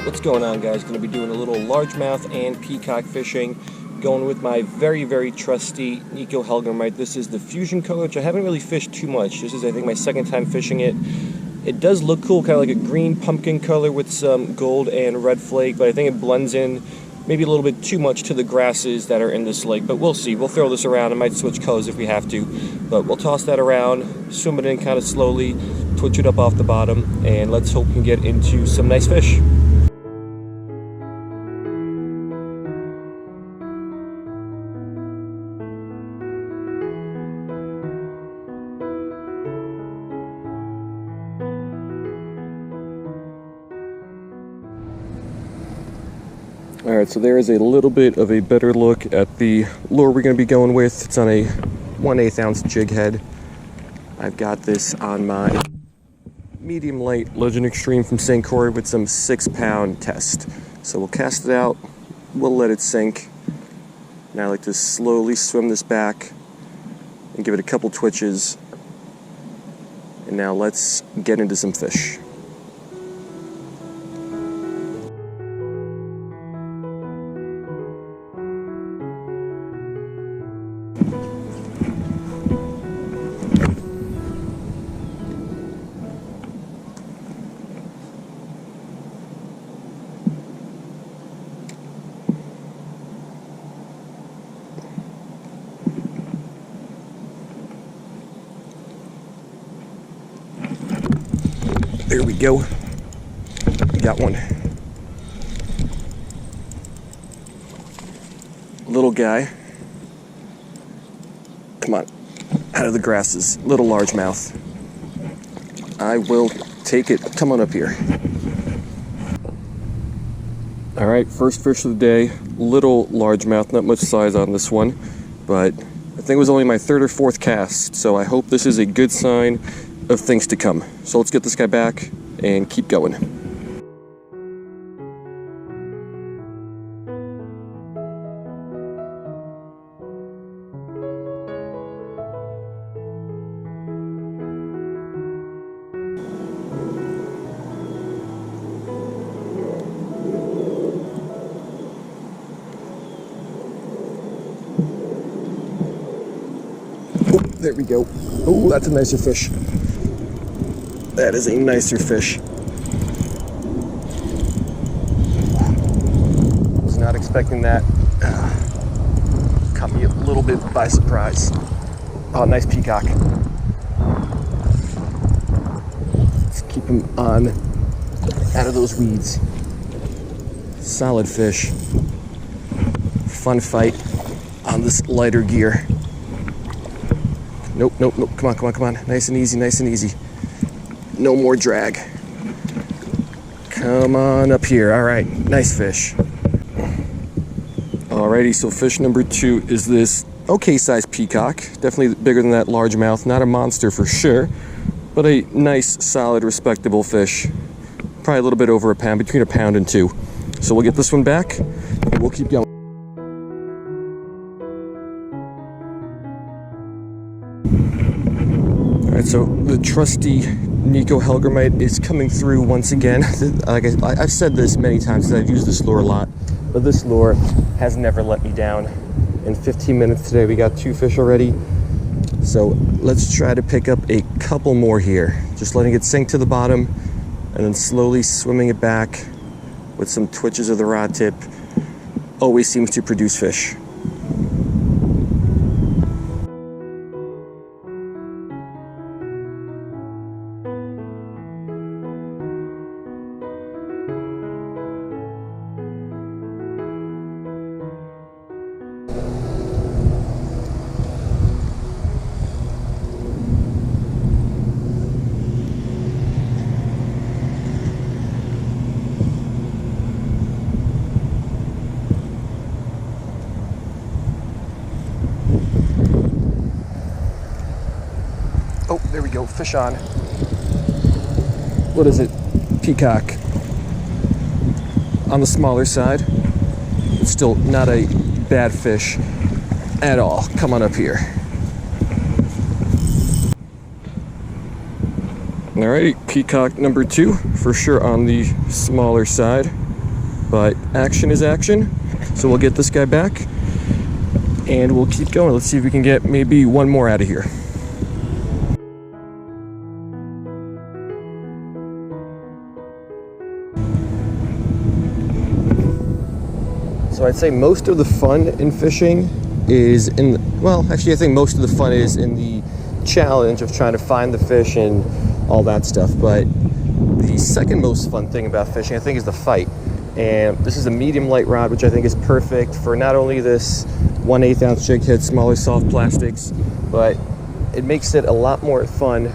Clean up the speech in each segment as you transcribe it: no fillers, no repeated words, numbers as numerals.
Alright, what's going on, guys? Going to be doing a little largemouth and peacock fishing. Going with my very, very trusty Nikko Hellgrammite. This is the fusion color, which I haven't really fished too much. This is, I think, my second time fishing it. It does look cool, kind of like a green pumpkin color with some gold and red flake, but I think it blends in maybe a little bit too much to the grasses that are in this lake, but we'll see. We'll throw this around. I might switch colors if we have to, but we'll toss that around, swim it in kind of slowly, twitch it up off the bottom, and let's hope we can get into some nice fish. Alright, so there is a little bit of a better look at the lure we're going to be going with. It's on a 1/8 ounce jig head. I've got this on my medium light Legend Extreme from St. Croix with some 6-pound test. So we'll cast it out, we'll let it sink. Now I like to slowly swim this back and give it a couple twitches. And now let's get into some fish. There we go. Got one. Little guy. Come on. Out of the grasses. Little largemouth. I will take it. Come on up here. Alright, first fish of the day. Little largemouth. Not much size on this one, but I think it was only my 3rd or 4th cast, so I hope this is a good sign of things to come. So let's get this guy back and keep going. Oh, there we go. Oh, that's a nicer fish. That is a nicer fish. Was not expecting that. Caught me a little bit by surprise. Oh, nice peacock. Let's keep him on out of those weeds. Solid fish. Fun fight on this lighter gear. Nope, nope, nope. Come on, come on, come on. Nice and easy, nice and easy. No more drag. Come on up here. All right, nice fish. Alrighty, so fish number 2 is this okay sized peacock. Definitely bigger than that largemouth. Not a monster for sure, but a nice, solid, respectable fish. Probably a little bit over a pound, between a pound and 2. So we'll get this one back and we'll keep going. Alright, so the trusty Nikko Hellgrammite is coming through once again. Like I've said this many times because I've used this lure a lot, but this lure has never let me down. In 15 minutes today we got 2 fish already, so let's try to pick up a couple more here. Just letting it sink to the bottom and then slowly swimming it back with some twitches of the rod tip always seems to produce fish. Oh, there we go, fish on. What is it? Peacock. On the smaller side. It's still not a bad fish at all. Come on up here. Alrighty, peacock number 2, for sure on the smaller side. But action is action, so we'll get this guy back and we'll keep going. Let's see if we can get maybe one more out of here. So I'd say most of the fun in fishing is actually I think most of the fun is in the challenge of trying to find the fish and all that stuff. But the second most fun thing about fishing, I think, is the fight. And this is a medium light rod, which I think is perfect for not only this 1/8 ounce jig head, smaller soft plastics, but it makes it a lot more fun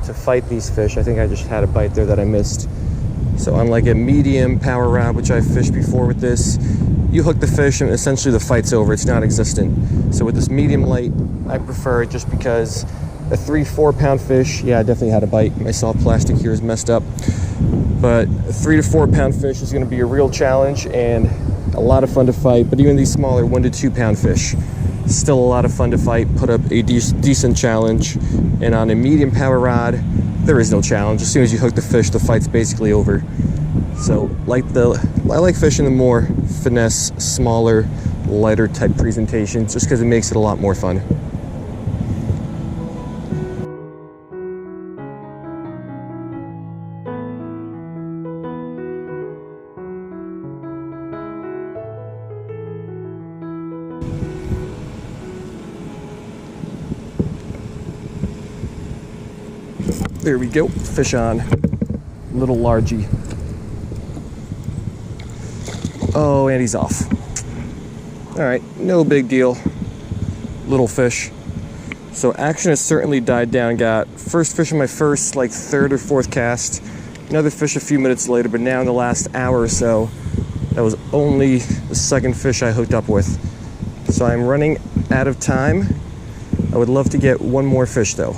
to fight these fish. I think I just had a bite there that I missed. So unlike a medium power rod, which I've fished before with this, you hook the fish and essentially the fight's over. It's non-existent. So with this medium light, I prefer it just because a 3-4 pound fish, yeah, I definitely had a bite. My soft plastic here is messed up. But a 3 to 4 pound fish is going to be a real challenge and a lot of fun to fight. But even these smaller 1 to 2 pound fish, still a lot of fun to fight, put up a decent challenge. And on a medium power rod, there is no challenge. As soon as you hook the fish, the fight's basically over. So I like fishing the more finesse, smaller, lighter type presentations just because it makes it a lot more fun. There we go, fish on, little largie. Oh, and he's off. All right, no big deal, little fish. So action has certainly died down. Got first fish on my first, like, 3rd or 4th cast. Another fish a few minutes later, but now in the last hour or so, that was only the 2nd fish I hooked up with. So I'm running out of time. I would love to get one more fish though.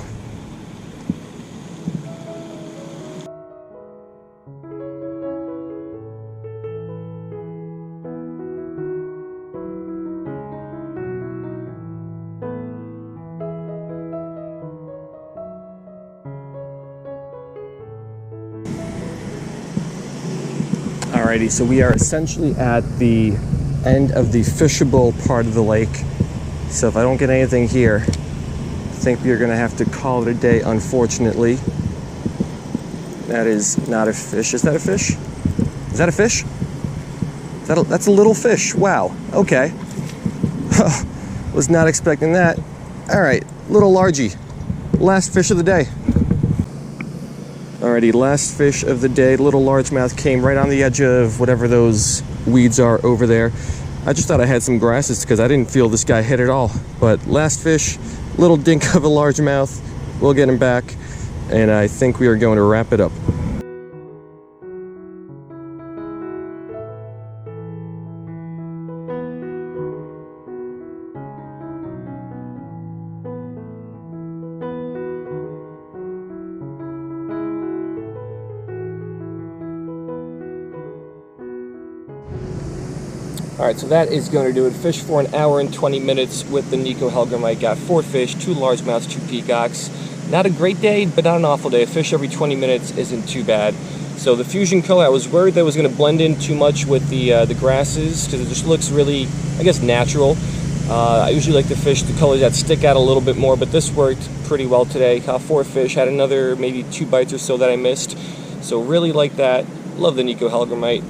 Alrighty, so we are essentially at the end of the fishable part of the lake. So if I don't get anything here, I think we are gonna have to call it a day, unfortunately. That is not a fish. Is that a fish? Is that a fish? That's a little fish. Wow, okay. Was not expecting that. All right, little largie. Last fish of the day. Alrighty, last fish of the day. Little largemouth came right on the edge of whatever those weeds are over there. I just thought I had some grasses because I didn't feel this guy hit at all. But last fish, little dink of a largemouth. We'll get him back, and I think we are going to wrap it up. Alright, so that is going to do it. Fish for 1 hour and 20 minutes with the Nikko Hellgrammite. Got 4 fish, 2 largemouths, 2 peacocks. Not a great day, but not an awful day. A fish every 20 minutes isn't too bad. So the fusion color, I was worried that it was going to blend in too much with the grasses because it just looks really, I guess, natural. I usually like to fish the colors that stick out a little bit more, but this worked pretty well today. Caught 4 fish, had another maybe 2 bites or so that I missed. So really like that. Love the Nikko Hellgrammite.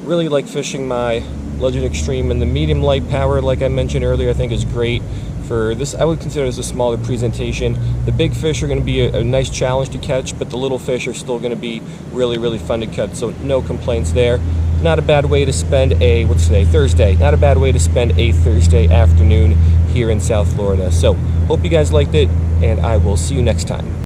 Really like fishing my Legend Extreme, and the medium light power, like I mentioned earlier, I think is great for this. I would consider this a smaller presentation. The big fish are going to be a nice challenge to catch, but the little fish are still going to be really, really fun to catch, so no complaints there. Not a bad way to spend a, what's today, Thursday. Not a bad way to spend a Thursday afternoon here in South Florida. So hope you guys liked it, and I will see you next time.